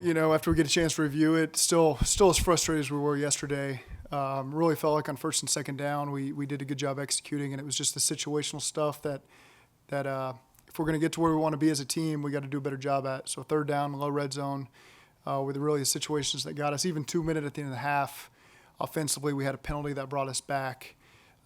After we get a chance to review it, still as frustrated as we were yesterday. Really felt like on first and second down, we did a good job executing, and it was just the situational stuff that if we're going to get to where we want to be as a team, we got to do a better job at. So third down, low red zone, were really the situations that got us. Even 2 minutes at the end of the half, offensively, we had a penalty that brought us back.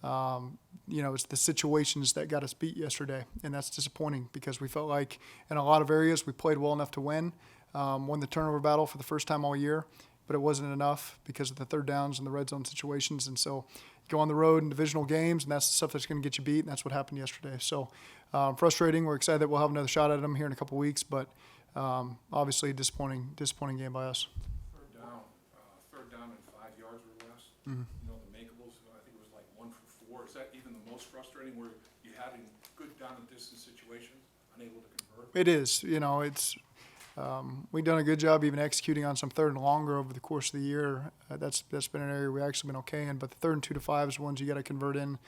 It's the situations that got us beat yesterday, and that's disappointing because we felt like in a lot of areas we played well enough to win. Won the turnover battle for the first time all year, but it wasn't enough because of the third downs and the red zone situations. And so you go on the road in divisional games, and that's the stuff that's going to get you beat, and that's what happened yesterday. So frustrating. We're excited that we'll have another shot at them here in a couple weeks, but obviously a disappointing game by us. Third down and 5 yards or less. Mm-hmm. The makeables, I think it was like 1 for 4. Is that even the most frustrating where you had in good down and distance situations, unable to convert? It is. We've done a good job even executing on some third and longer over the course of the year. That's been an area we've actually been okay in. But the third and 2 to 5 is ones you got to convert in,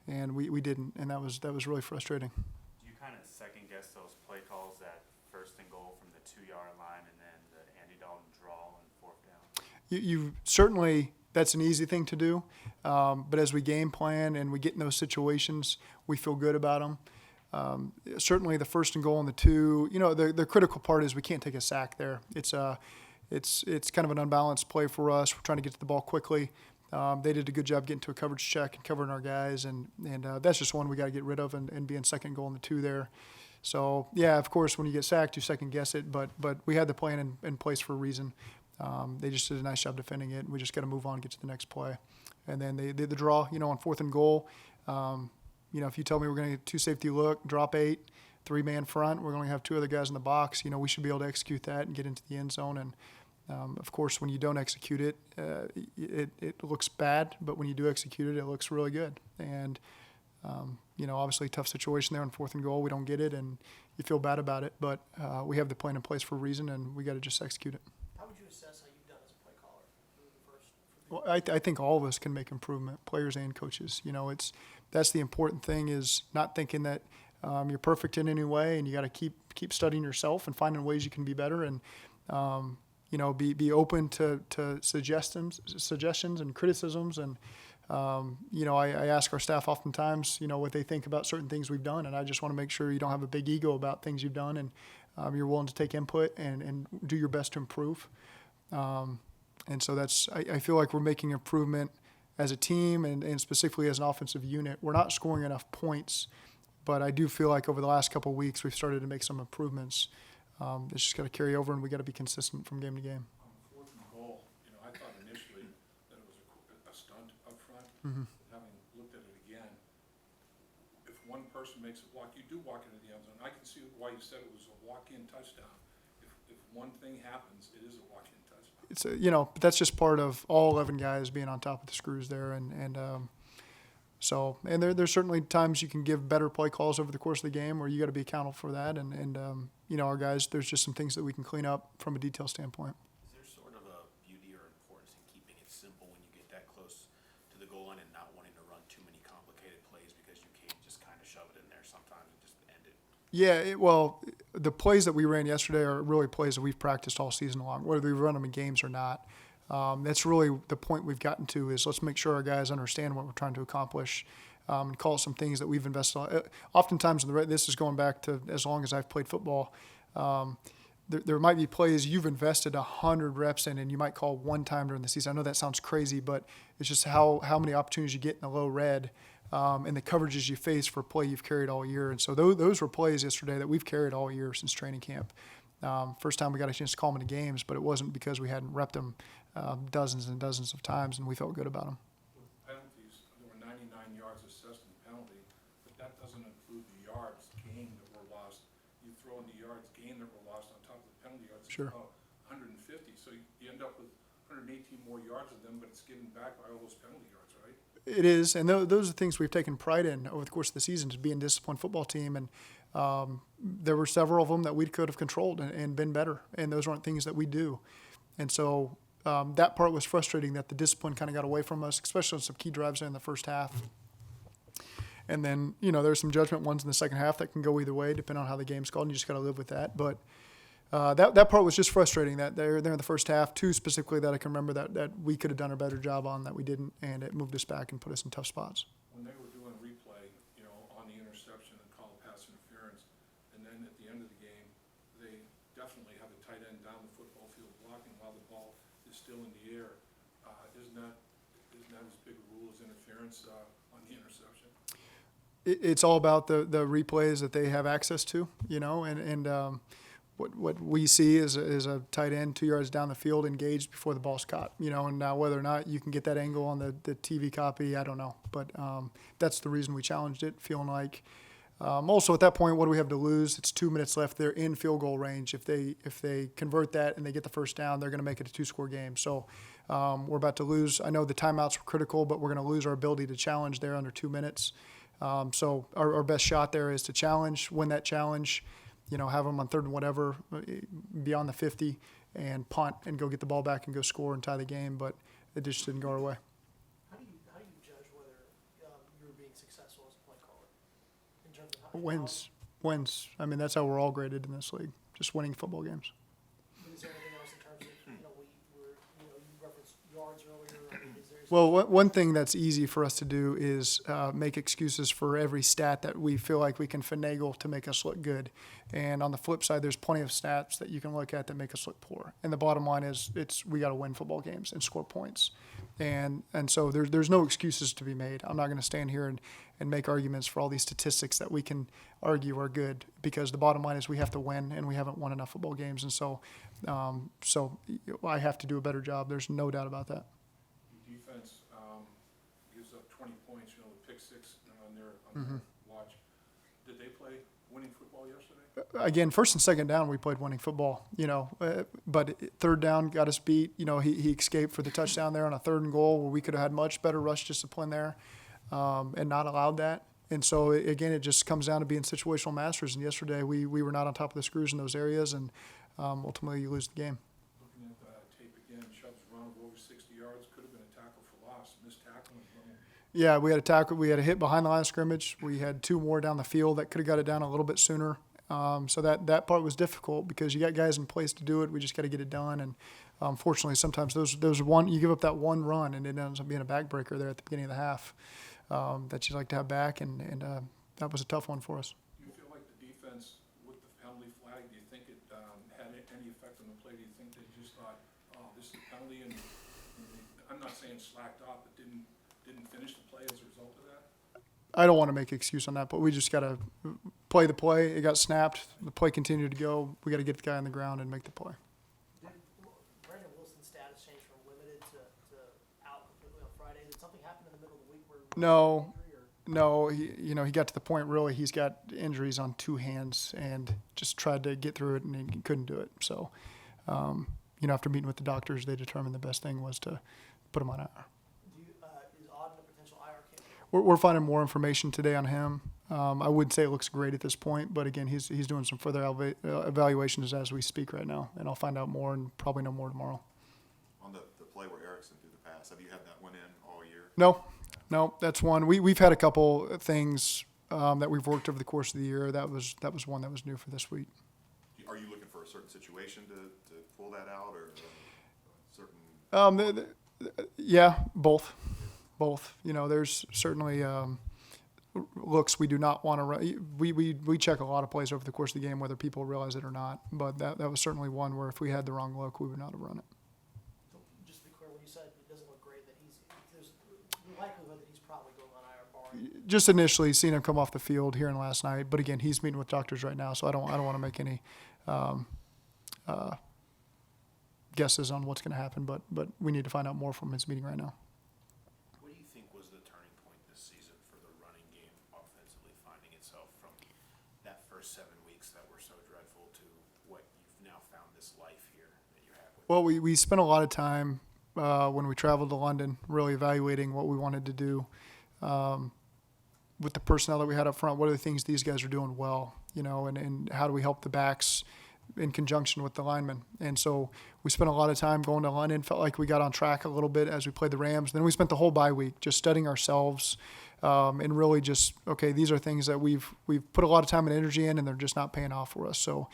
and we didn't, and that was really frustrating. Do you kind of second guess those play calls at first and goal from the 2-yard line, and then the Andy Dalton draw on fourth down? You certainly, that's an easy thing to do, but as we game plan and we get in those situations, we feel good about them. Certainly the first and goal and the 2, the critical part is we can't take a sack there. It's kind of an unbalanced play for us. We're trying to get to the ball quickly. They did a good job getting to a coverage check and covering our guys, and that's just one we got to get rid of and be in second goal and the 2 there. So, yeah, of course, when you get sacked, you second guess it, but we had the plan in place for a reason. They just did a nice job defending it, and we just got to move on and get to the next play. And then they did the draw, on fourth and goal. If you tell me we're going to get 2 safety look, drop 8, 3-man front, we're going to have 2 other guys in the box, we should be able to execute that and get into the end zone. And, of course, when you don't execute it, it looks bad, but when you do execute it, it looks really good. And, obviously tough situation there on fourth and goal. We don't get it, and you feel bad about it. But we have the plan in place for a reason, and we got to just execute it. How would you assess how you've done as a play caller for the first? Well, I think all of us can make improvement, players and coaches. That's the important thing, is not thinking that you're perfect in any way, and you got to keep studying yourself and finding ways you can be better, and be open to suggestions and criticisms. And I ask our staff oftentimes what they think about certain things we've done, and I just want to make sure you don't have a big ego about things you've done, and you're willing to take input and do your best to improve. And so I feel like we're making improvement as a team and specifically as an offensive unit. We're not scoring enough points, but I do feel like over the last couple of weeks we've started to make some improvements. It's just got to carry over, and we got to be consistent from game to game. On fourth and goal, I thought initially that it was a stunt up front. Mm-hmm. Having looked at it again, if one person makes a block, you do walk into the end zone. I can see why you said it was a walk-in touchdown. If one thing happens, it is a walk-in touchdown. It's but that's just part of all 11 guys being on top of the screws there, and there's certainly times you can give better play calls over the course of the game where you got to be accountable for that, and our guys, there's just some things that we can clean up from a detail standpoint. Is there sort of a beauty or importance in keeping it simple when you get that close to the goal line and not wanting to run too many complicated plays because you can't just kind of shove it in there sometimes and just end it? Yeah, the plays that we ran yesterday are really plays that we've practiced all season long, whether we run them in games or not. That's really the point we've gotten to, is let's make sure our guys understand what we're trying to accomplish, and call some things that we've invested on. Oftentimes, this is going back to as long as I've played football. There might be plays you've invested 100 reps in, and you might call one time during the season. I know that sounds crazy, but it's just how many opportunities you get in the low red. And the coverages you face for a play you've carried all year. And so those were plays yesterday that we've carried all year since training camp. First time we got a chance to call them into games, but it wasn't because we hadn't repped them dozens and dozens of times, and we felt good about them. With penalties, there were 99 yards assessed in penalty, but that doesn't include the yards gained that were lost. You throw in the yards gained that were lost on top of the penalty yards. Sure. It's about 150, so you end up with 118 more yards of them, but it's given back by all those penalty yards, right? It is, and those are things we've taken pride in over the course of the season, to be a disciplined football team. And there were several of them that we could have controlled and been better, and those aren't things that we do. And so that part was frustrating, that the discipline kind of got away from us, especially on some key drives in the first half. And then, there's some judgment ones in the second half that can go either way, depending on how the game's called, and you just got to live with that. But that part was just frustrating. That they're in the first half, two specifically that I can remember that we could have done a better job on that we didn't, and it moved us back and put us in tough spots. When they were doing replay, on the interception and call pass interference, and then at the end of the game, they definitely have a tight end down the football field blocking while the ball is still in the air. Isn't that as big a rule as interference on the interception? It's all about the replays that they have access to, and what we see is a tight end 2 yards down the field engaged before the ball's caught, and now whether or not you can get that angle on the TV copy, I don't know. But that's the reason we challenged it, feeling like also at that point, what do we have to lose? It's 2 minutes left. They're in field goal range. If they convert that and they get the first down, they're going to make it a 2-score game. So we're about to lose. I know the timeouts were critical, but we're going to lose our ability to challenge there under 2 minutes. So our best shot there is to challenge, win that challenge, have them on third and whatever, beyond the 50, and punt and go get the ball back and go score and tie the game. But it just didn't go our way. How do you judge whether you're being successful as a play caller in terms of how Wins. I mean, that's how we're all graded in this league, just winning football games. But is there anything else in terms of you referenced yards earlier? I mean, is there Well, one thing that's easy for us to do is make excuses for every stat that we feel like we can finagle to make us look good. And on the flip side, there's plenty of stats that you can look at that make us look poor. And the bottom line is we got to win football games and score points. And so there's no excuses to be made. I'm not going to stand here and make arguments for all these statistics that we can argue are good, because the bottom line is we have to win, and we haven't won enough football games. And so I have to do a better job. There's no doubt about that. Defense gives up 20 points, the pick six on their watch. Did they play winning football yesterday? Again, first and second down, we played winning football, but third down got us beat. He escaped for the touchdown there on a 3rd and goal where we could have had much better rush discipline there and not allowed that. And so, again, it just comes down to being situational masters. And yesterday we were not on top of the screws in those areas, and ultimately you lose the game. Looking at the tape again, Chubb's run of over 60 yards could have been a tackle for loss, missed tackling. Yeah, we had a tackle. We had a hit behind the line of scrimmage. We had 2 more down the field that could have got it down a little bit sooner. So that part was difficult because you got guys in place to do it. We just got to get it done. And unfortunately, sometimes those one you give up that one run, and it ends up being a backbreaker there at the beginning of the half that you like to have back. And that was a tough one for us. Do you feel like the defense with the penalty flag, do you think it had any effect on the play? Do you think they just thought, oh, this is a penalty, and I'm not saying slacked off, but didn't finish the play as a result of that? I don't want to make an excuse on that, but we just got to play the play. It got snapped. The play continued to go. We got to get the guy on the ground and make the play. Did Brandon Wilson's status change from limited to out completely on Friday? Did something happen in the middle of the week where No. injury, or? He got to the point really he's got injuries on 2 hands and just tried to get through it, and he couldn't do it. So, after meeting with the doctors, they determined the best thing was to put him on IR. Is Auden a potential IR candidate? We're finding more information today on him. I wouldn't say it looks great at this point, but again, he's doing some further evaluations as we speak right now, and I'll find out more and probably know more tomorrow. On the play where Erickson threw the pass, have you had that one in all year? No, that's one. We've had a couple things that we've worked over the course of the year. That was one that was new for this week. Are you looking for a certain situation to pull that out, or certain? Yeah, both. There's certainly looks we do not want to run. We check a lot of plays over the course of the game, whether people realize it or not. But that was certainly one where if we had the wrong look, we would not have run it. So just to be clear, when you said it doesn't look great, that there's the likelihood that he's probably going on IR barring. Just initially seeing him come off the field here and last night, but again, he's meeting with doctors right now, so I don't want to make any guesses on what's going to happen. But we need to find out more from his meeting right now. What do you think was the turning point this season for the running game offensively finding itself from that first 7 weeks that were so dreadful to what you've now found this life here that you have with? Well, we spent a lot of time when we traveled to London really evaluating what we wanted to do with the personnel that we had up front. What are the things these guys are doing well, and how do we help the backs in conjunction with the linemen? And so we spent a lot of time going to London, felt like we got on track a little bit as we played the Rams. Then we spent the whole bye week just studying ourselves and really just, okay, these are things that we've put a lot of time and energy in, and they're just not paying off for us. So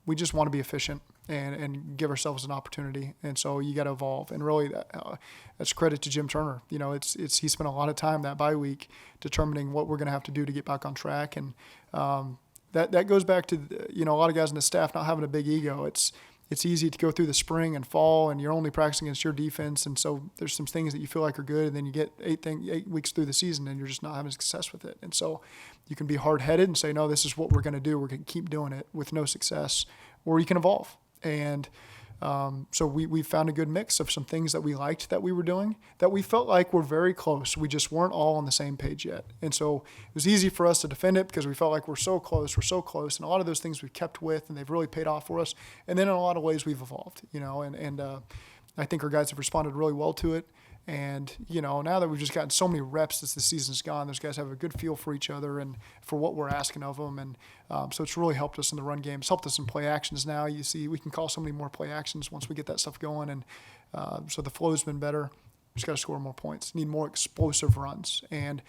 we just want to be efficient and give ourselves an opportunity. And so you got to evolve. And really, that's credit to Jim Turner. You know, he spent a lot of time that bye week determining what we're going to have to do to get back on track. And that goes back to, you know, a lot of guys in the staff not having a big ego. It's easy to go through the spring and fall, and you're only practicing against your defense. And so there's some things that you feel like are good, and then you get 8 weeks through the season, and you're just not having success with it. And so you can be hard-headed and say, no, this is what we're going to do. We're going to keep doing it with no success, or you can evolve. And so we found a good mix of some things that we liked that we were doing that we felt like were very close. We just weren't all on the same page yet. And so it was easy for us to defend it because we felt like we're so close. And a lot of those things we've kept with, and they've really paid off for us. And then in a lot of ways we've evolved, you know, and I think our guys have responded really well to it. And, you know, now that we've just gotten so many reps as the season's gone, those guys have a good feel for each other and for what we're asking of them. And so it's really helped us in the run game. It's helped us in play actions now. You see, we can call so many more play actions once we get that stuff going. And so the flow's been better. We just got to score more points. Need more explosive runs. And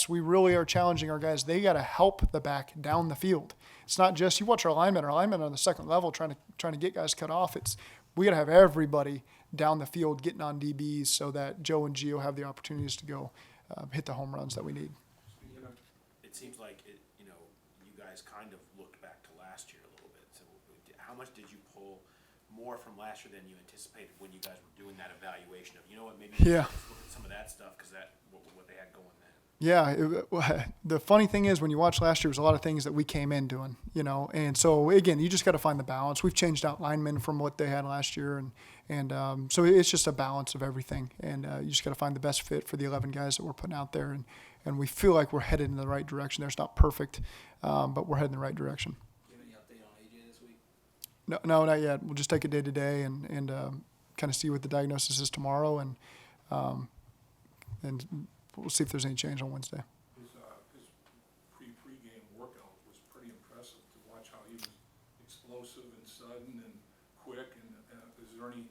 we really are challenging our guys. They got to help the back down the field. It's not just, you watch our linemen on the second level trying to get guys cut off. We got to have everybody down the field getting on DBs so that Joe and Gio have the opportunities to go hit the home runs that we need. It seems like you guys kind of looked back to last year a little bit. So how much did you pull more from last year than you anticipated when you guys were doing that evaluation of, you know what, maybe Yeah. let's look at some of that stuff because what they had going then? Yeah, the funny thing is when you watch last year, there's a lot of things that we came in doing, you know, and so again, you just got to find the balance. We've changed out linemen from what they had last year, and so it's just a balance of everything, and you just got to find the best fit for the 11 guys that we're putting out there, and we feel like we're headed in the right direction. There's not perfect, but we're heading in the right direction. Do you have any update on AJ this week? No, not yet. We'll just take it day to day and kind of see what the diagnosis is tomorrow, and we'll see if there's any change on Wednesday. His pre-game workout was pretty impressive to watch how he was explosive and sudden and quick. And is there any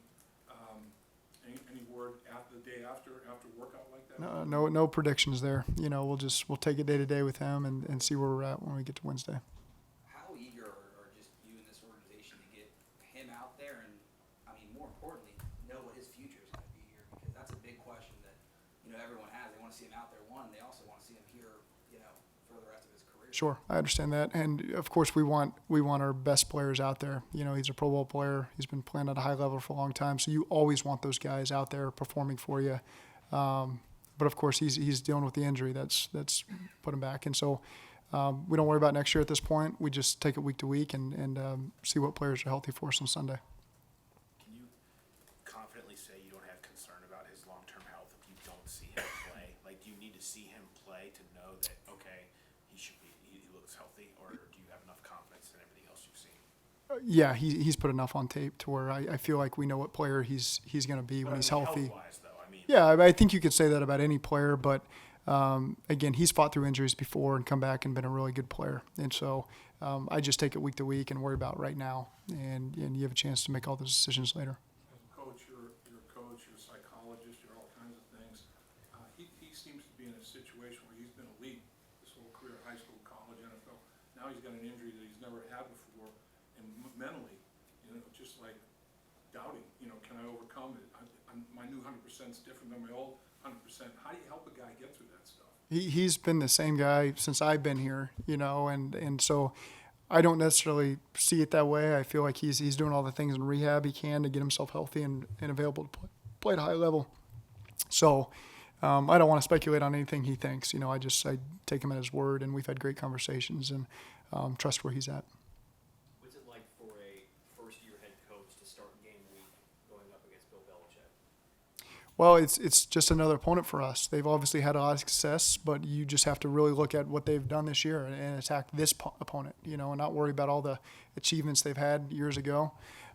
word after the day after workout like that? No predictions there. You know, we'll take it day to day with him and see where we're at when we get to Wednesday. How eager are just you and this organization to get him out there and, I mean, more importantly, know what his future is going to be here? Because that's a big question that, everyone has. They want to see him out there. One, they also want to see him here, for the rest of his career. Sure, I understand that, and of course we want our best players out there. You know, he's a Pro Bowl player. He's been playing at a high level for a long time, so you always want those guys out there performing for you. But of course, he's dealing with the injury that's put him back, and so we don't worry about next year at this point. We just take it week to week and see what players are healthy for us on Sunday. Can you confidently say you don't have concern about his long-term health if you don't see him play? Like, do you need to see him play to know that, okay, he looks healthy, or do you have enough confidence in everything else you've seen? Yeah, he's put enough on tape to where I feel like we know what player he's going to be when he's healthy. Health-wise, though, I mean. Yeah, I think you could say that about any player, but again, he's fought through injuries before and come back and been a really good player. And so I just take it week to week and worry about right now, and you have a chance to make all those decisions later. As a coach, you're a coach, you're a psychologist, you're all kinds of things. He seems to be in a situation where he's been elite his whole career, high school, college, NFL. Now he's got an injury that he's never had before, and mentally, just like doubting, can I overcome it? My new 100% is different than my old 100%. How do you help a guy get through that stuff? He's been the same guy since I've been here, and so I don't necessarily see it that way. I feel like he's doing all the things in rehab he can to get himself healthy and available to play at a high level. So I don't want to speculate on anything he thinks. I take him at his word, and we've had great conversations and trust where he's at. What's it like for a first-year head coach to start game week going up against Bill Belichick? Well, it's just another opponent for us. They've obviously had a lot of success, but you just have to really look at what they've done this year and attack this opponent, and not worry about all the achievements they've had years ago,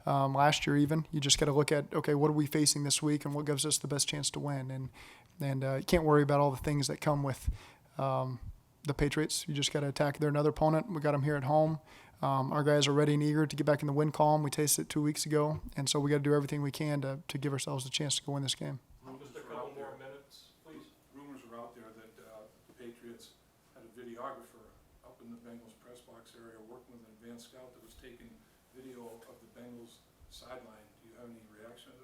last year even. You just got to look at, okay, what are we facing this week and what gives us the best chance to win? And you can't worry about all the things that come with the Patriots. You just got to attack. They're another opponent. We got them here at home. Our guys are ready and eager to get back in the win column. We tasted it 2 weeks ago, and so we got to do everything we can to give ourselves a chance to go win this game. Just a couple more minutes, please. Rumors are out there that the Patriots had a videographer up in the Bengals press box area working with an advanced scout that was taking video of the Bengals sideline. Do you have any reaction to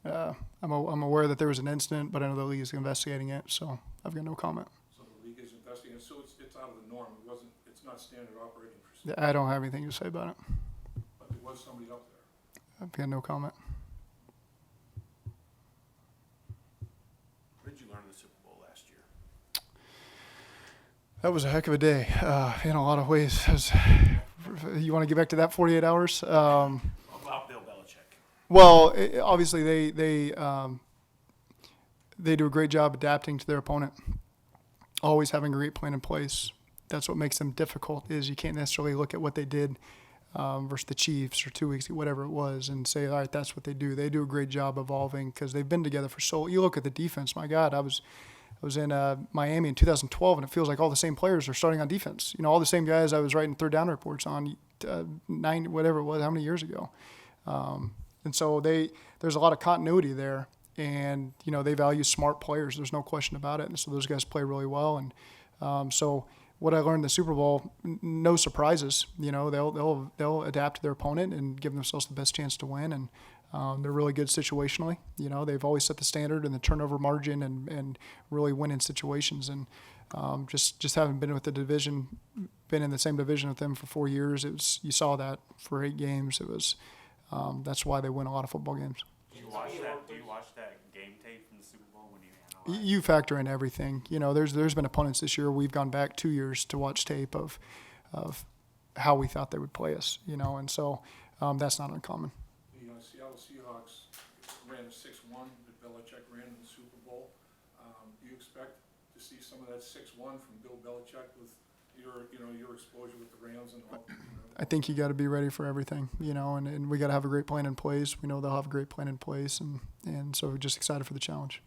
that? I'm aware that there was an incident, but I know the league is investigating it, so I've got no comment. So the league is investigating, so it's out of the norm. It's not standard operating procedure, I don't have anything to say about it. but there was somebody up there. I've got no comment. What did you learn in the Super Bowl last year? That was a heck of a day in a lot of ways. You want to get back to that 48 hours? About Bill Belichick. Well, obviously they do a great job adapting to their opponent. Always having a great plan in place. That's what makes them difficult. Is you can't necessarily look at what they did versus the Chiefs or 2 weeks, whatever it was, and say, all right, that's what they do. They do a great job evolving because they've been together for so. You look at the defense. My God, I was in Miami in 2012, and it feels like all the same players are starting on defense. All the same guys I was writing third down reports on 9, whatever it was, how many years ago. And so there's a lot of continuity there, and they value smart players. There's no question about it. And so those guys play really well. And so what I learned in the Super Bowl, no surprises. They'll adapt to their opponent and give themselves the best chance to win. And they're really good situationally. They've always set the standard and the turnover margin and really win in situations. And just having been with the division, been in the same division with them for 4 years, you saw that for 8 games. It was that's why they win a lot of football games. Do you watch that game tape from the Super Bowl when you analyze? You factor in everything. There's been opponents this year. We've gone back 2 years to watch tape of how we thought they would play us. And so that's not uncommon. The Seattle Seahawks ran a 6-1 that Belichick ran in the Super Bowl. Do you expect to see some of that 6-1 from Bill Belichick with your exposure with the Rams and all? I think you got to be ready for everything, and we got to have a great plan in place. We know they'll have a great plan in place, and so we're just excited for the challenge.